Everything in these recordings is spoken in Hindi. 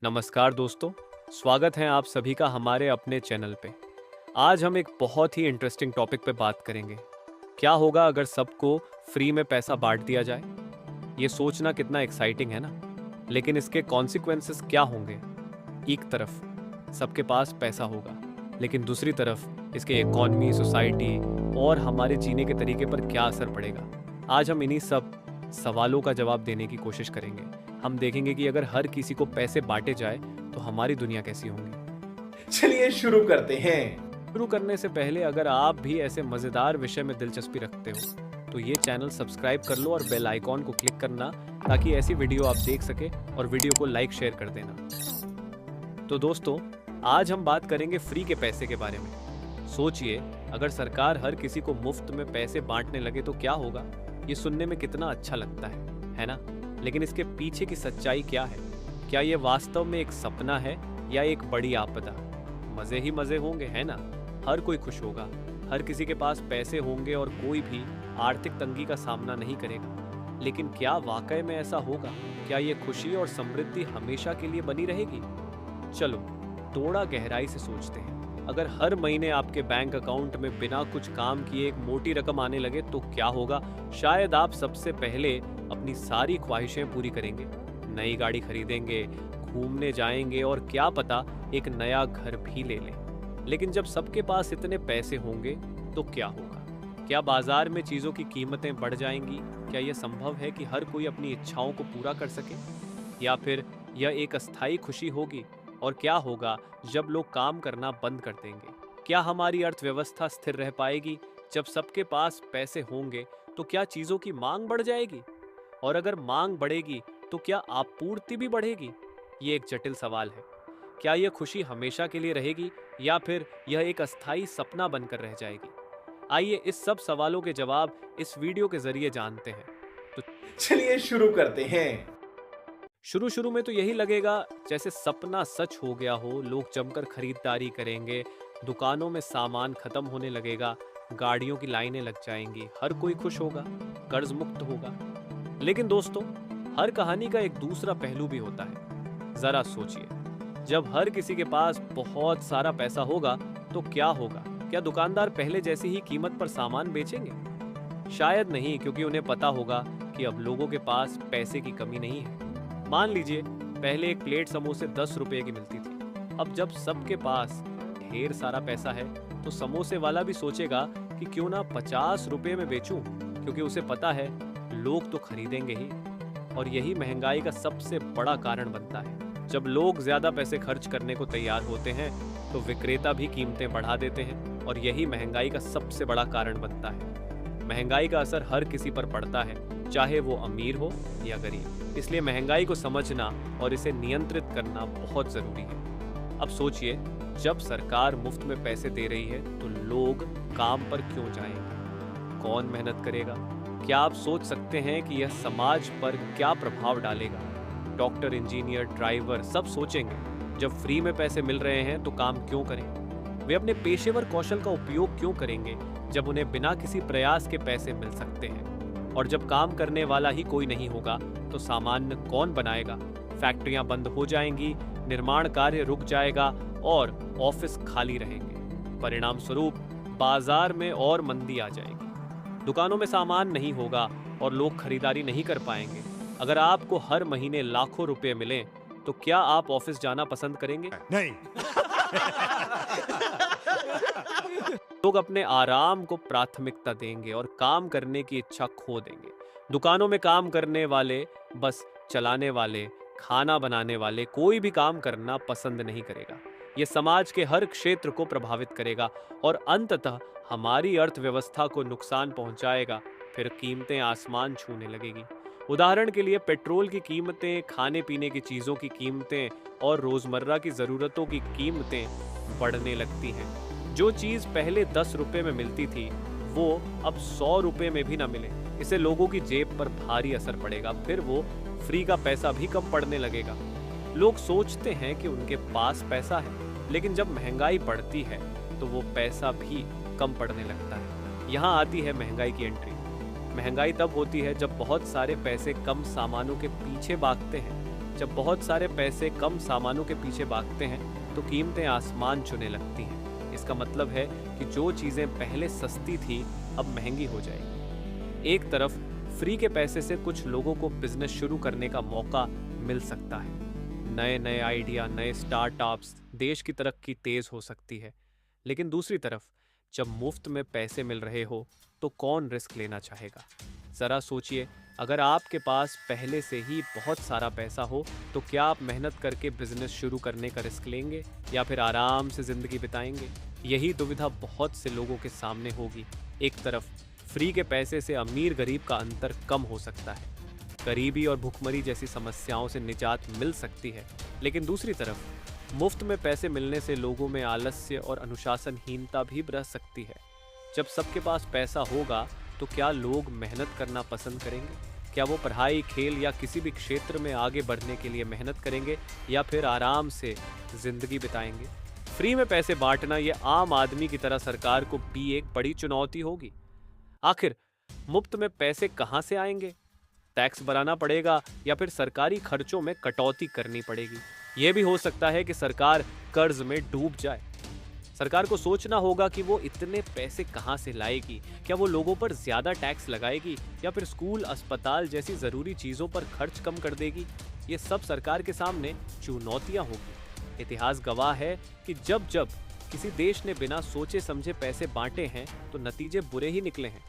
नमस्कार दोस्तों, स्वागत है आप सभी का हमारे अपने चैनल पे। आज हम एक बहुत ही इंटरेस्टिंग टॉपिक पे बात करेंगे। क्या होगा अगर सबको फ्री में पैसा बांट दिया जाए? ये सोचना कितना एक्साइटिंग है ना? लेकिन इसके कॉन्सिक्वेंसेस क्या होंगे? एक तरफ सबके पास पैसा होगा, लेकिन दूसरी तरफ इसके इकॉनमी, सोसाइटी और हमारे जीने के तरीके पर क्या असर पड़ेगा? आज हम इन्हीं सब सवालों का जवाब देने की कोशिश करेंगे। हम देखेंगे कि अगर हर किसी को पैसे बांटे जाए तो हमारी दुनिया कैसी होंगी। चलिए शुरू करते हैं। शुरू करने से पहले अगर आप भी ऐसे मजेदार विषय में दिलचस्पी रखते हो तो ये चैनल सब्सक्राइब कर लो और बेल आइकॉन को क्लिक करना, ताकि ऐसी वीडियो आप देख सके और वीडियो को लाइक शेयर कर देना। तो दोस्तों, आज हम बात करेंगे फ्री के पैसे के बारे में। सोचिए, अगर सरकार हर किसी को मुफ्त में पैसे बांटने लगे तो क्या होगा। ये सुनने में कितना अच्छा लगता है ना? लेकिन इसके पीछे की सच्चाई क्या है? क्या ये वास्तव में एक सपना है या एक बड़ी आपदा? मजे ही मजे होंगे, है ना? हर कोई खुश होगा, हर किसी के पास पैसे होंगे और कोई भी आर्थिक तंगी का सामना नहीं करेगा। लेकिन क्या वाकई में ऐसा होगा? क्या ये खुशी और समृद्धि हमेशा के लिए बनी रहेगी? चलो थोड़ा गहराई से सोचते हैं। अगर हर महीने आपके बैंक अकाउंट में बिना कुछ काम किए एक मोटी रकम आने लगे तो क्या होगा? शायद आप सबसे पहले अपनी सारी ख्वाहिशें पूरी करेंगे, नई गाड़ी खरीदेंगे, घूमने जाएंगे और क्या पता एक नया घर भी ले लें। लेकिन जब सबके पास इतने पैसे होंगे तो क्या होगा? क्या बाजार में चीजों की कीमतें बढ़ जाएंगी? क्या यह संभव है कि हर कोई अपनी इच्छाओं को पूरा कर सके? या फिर यह एक अस्थायी खुशी होगी? और क्या होगा जब लोग काम करना बंद कर देंगे? क्या हमारी अर्थव्यवस्था स्थिर रह पाएगी? जब सबके पास पैसे होंगे तो क्या चीजों की मांग बढ़ जाएगी? और अगर मांग बढ़ेगी तो क्या आपूर्ति भी बढ़ेगी? ये एक जटिल सवाल है। क्या यह खुशी हमेशा के लिए रहेगी या फिर यह एक अस्थायी सपना बनकर रह जाएगी? आइए इस सब सवालों के जवाब इस वीडियो के जरिए जानते हैं। तो चलिए शुरू करते हैं। शुरू शुरू में तो यही लगेगा जैसे सपना सच हो गया हो। लोग जमकर खरीदारी करेंगे, दुकानों में सामान खत्म होने लगेगा, गाड़ियों की लाइनें लग जाएंगी, हर कोई खुश होगा, कर्ज मुक्त होगा। लेकिन दोस्तों, हर कहानी का एक दूसरा पहलू भी होता है। जरा सोचिए, जब हर किसी के पास बहुत सारा पैसा होगा तो क्या होगा? क्या दुकानदार पहले जैसी ही कीमत पर सामान बेचेंगे? शायद नहीं, क्योंकि उन्हें पता होगा कि अब लोगों के पास पैसे की कमी नहीं है। मान लीजिए, पहले एक प्लेट समोसे 10 रुपए की मिलती थी। अब जब सबके पास ढेर सारा पैसा है तो समोसे वाला भी सोचेगा कि क्यों ना 50 रुपए में बेचूं, क्योंकि उसे पता है लोग तो खरीदेंगे ही। और यही महंगाई का सबसे बड़ा कारण बनता है। जब लोग ज्यादा पैसे खर्च करने को तैयार होते हैं तो विक्रेता भी कीमतें बढ़ा देते हैं, और यही महंगाई का सबसे बड़ा कारण बनता है। महंगाई का असर हर किसी पर पड़ता है, चाहे वो अमीर हो या गरीब। इसलिए महंगाई को समझना और इसे नियंत्रित करना बहुत जरूरी है। अब सोचिए, जब सरकार मुफ्त में पैसे दे रही है तो लोग काम पर क्यों जाएंगे? कौन मेहनत करेगा? क्या आप सोच सकते हैं कि यह समाज पर क्या प्रभाव डालेगा? डॉक्टर, इंजीनियर, ड्राइवर सब सोचेंगे, जब फ्री में पैसे मिल रहे हैं तो काम क्यों करें? वे अपने पेशेवर कौशल का उपयोग क्यों करेंगे जब उन्हें बिना किसी प्रयास के पैसे मिल सकते हैं? और जब काम करने वाला ही कोई नहीं होगा तो सामान्य कौन बनाएगा? फैक्ट्रियां बंद हो जाएंगी, निर्माण कार्य रुक जाएगा और ऑफिस खाली रहेंगे। परिणाम स्वरूप बाजार में और मंदी आ जाएगी, दुकानों में सामान नहीं होगा और लोग खरीदारी नहीं कर पाएंगे। अगर आपको हर महीने लाखों रुपए मिलें तो क्या आप ऑफिस जाना पसंद करेंगे? नहीं। लोग अपने आराम को प्राथमिकता देंगे और काम करने की इच्छा खो देंगे। दुकानों में काम करने वाले, बस चलाने वाले, खाना बनाने वाले कोई भी काम करना पसंद नहीं करेगा। ये समाज के हर क्षेत्र को प्रभावित करेगा और अंततः हमारी अर्थव्यवस्था को नुकसान पहुंचाएगा। फिर कीमतें आसमान छूने लगेगी। उदाहरण के लिए पेट्रोल की कीमतें, खाने पीने की चीजों की कीमतें और रोजमर्रा की जरूरतों की कीमतें बढ़ने लगती हैं। जो चीज पहले 10 रुपए में मिलती थी वो अब 100 रुपए में भी ना मिले, इससे लोगों की जेब पर भारी असर पड़ेगा। फिर वो फ्री का पैसा भी कम पड़ने लगेगा। लोग सोचते हैं कि उनके पास पैसा है, लेकिन जब महंगाई बढ़ती है तो वो पैसा भी कम पड़ने लगता है। यहाँ आती है महंगाई की एंट्री। महंगाई तब होती है जब बहुत सारे पैसे कम सामानों के पीछे भागते हैं, जब बहुत सारे पैसे कम सामानों के पीछे भागते हैं तो कीमतें आसमान छूने लगती हैं। इसका मतलब है कि जो चीज़ें पहले सस्ती थी अब महंगी हो जाएगी। एक तरफ फ्री के पैसे से कुछ लोगों को बिजनेस शुरू करने का मौका मिल सकता है। नए नए आइडिया, नए स्टार्टअप्स, देश की तरक्की तेज हो सकती है। लेकिन दूसरी तरफ जब मुफ्त में पैसे मिल रहे हो तो कौन रिस्क लेना चाहेगा? ज़रा सोचिए, अगर आपके पास पहले से ही बहुत सारा पैसा हो तो क्या आप मेहनत करके बिजनेस शुरू करने का रिस्क लेंगे या फिर आराम से ज़िंदगी बिताएंगे? यही दुविधा बहुत से लोगों के सामने होगी। एक तरफ फ्री के पैसे से अमीर गरीब का अंतर कम हो सकता है, गरीबी और भुखमरी जैसी समस्याओं से निजात मिल सकती है, लेकिन दूसरी तरफ मुफ्त में पैसे मिलने से लोगों में आलस्य और अनुशासनहीनता भी रह सकती है। जब सबके पास पैसा होगा तो क्या लोग मेहनत करना पसंद करेंगे? क्या वो पढ़ाई, खेल या किसी भी क्षेत्र में आगे बढ़ने के लिए मेहनत करेंगे या फिर आराम से जिंदगी बिताएंगे? फ्री में पैसे बांटना ये आम आदमी की तरह सरकार को भी एक बड़ी चुनौती होगी। आखिर मुफ्त में पैसे कहाँ से आएंगे? टैक्स भराना पड़ेगा या फिर सरकारी खर्चों में कटौती करनी पड़ेगी? यह भी हो सकता है कि सरकार कर्ज में डूब जाए। सरकार को सोचना होगा कि वो इतने पैसे कहाँ से लाएगी। क्या वो लोगों पर ज्यादा टैक्स लगाएगी या फिर स्कूल, अस्पताल जैसी जरूरी चीजों पर खर्च कम कर देगी? ये सब सरकार के सामने चुनौतियां होगी। इतिहास गवाह है कि जब जब किसी देश ने बिना सोचे समझे पैसे बांटे हैं तो नतीजे बुरे ही निकले हैं।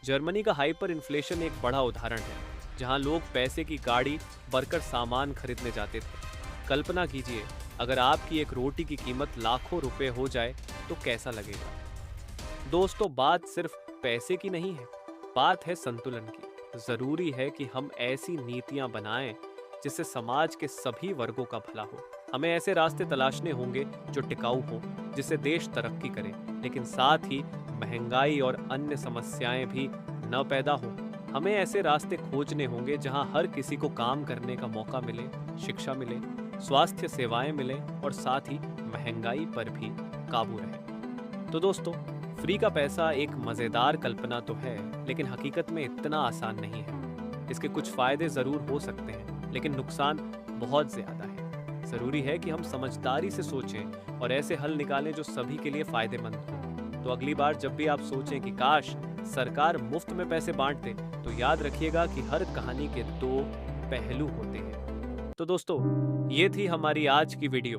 जर्मनी का हाइपर इन्फ्लेशन एक बड़ा उदाहरण है, जहां लोग पैसे की गाड़ी भरकर सामान खरीदने जाते थे। कल्पना कीजिए, अगर आपकी एक रोटी की कीमत लाखों रुपए हो जाए तो कैसा लगेगा? दोस्तों, बात सिर्फ पैसे की नहीं है, बात है संतुलन की। जरूरी है कि हम ऐसी नीतियां बनाएं जिससे समाज के सभी वर्गों का भला हो। हमें ऐसे रास्ते तलाशने होंगे जो टिकाऊ हो, जिससे देश तरक्की करे, लेकिन साथ ही महंगाई और अन्य समस्याएं भी न पैदा हो। हमें ऐसे रास्ते खोजने होंगे जहां हर किसी को काम करने का मौका मिले, शिक्षा मिले, स्वास्थ्य सेवाएं मिले और साथ ही महंगाई पर भी काबू रहे। तो दोस्तों, फ्री का पैसा एक मजेदार कल्पना तो है, लेकिन हकीकत में इतना आसान नहीं है। इसके कुछ फायदे जरूर हो सकते हैं, लेकिन नुकसान बहुत ज्यादा है। जरूरी है कि हम समझदारी से सोचें और ऐसे हल निकालें जो सभी के लिए फायदेमंद हो। तो अगली बार जब भी आप सोचें कि काश सरकार मुफ्त में पैसे बांट दे, तो याद रखिएगा कि हर कहानी के दो पहलू होते हैं। तो दोस्तों, ये थी हमारी आज की वीडियो।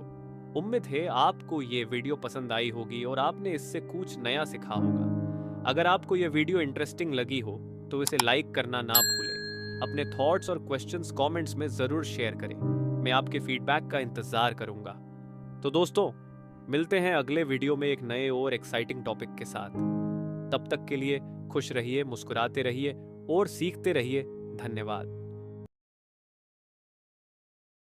उम्मीद है आपको ये वीडियो पसंद आई होगी और आपने इससे कुछ नया सीखा होगा। अगर आपको ये वीडियो इंटरेस्टिंग लगी हो तो इसे लाइक करना ना भूलें। अपने थॉट्स और क्वेश्चंस कमेंट्स में जरूर शेयर करें। मैं आपके फीडबैक का इंतजार करूंगा। तो दोस्तों, मिलते हैं अगले वीडियो में एक नए और एक्साइटिंग टॉपिक के साथ। तब तक के लिए खुश रहिए, मुस्कुराते रहिए और सीखते रहिए। धन्यवाद।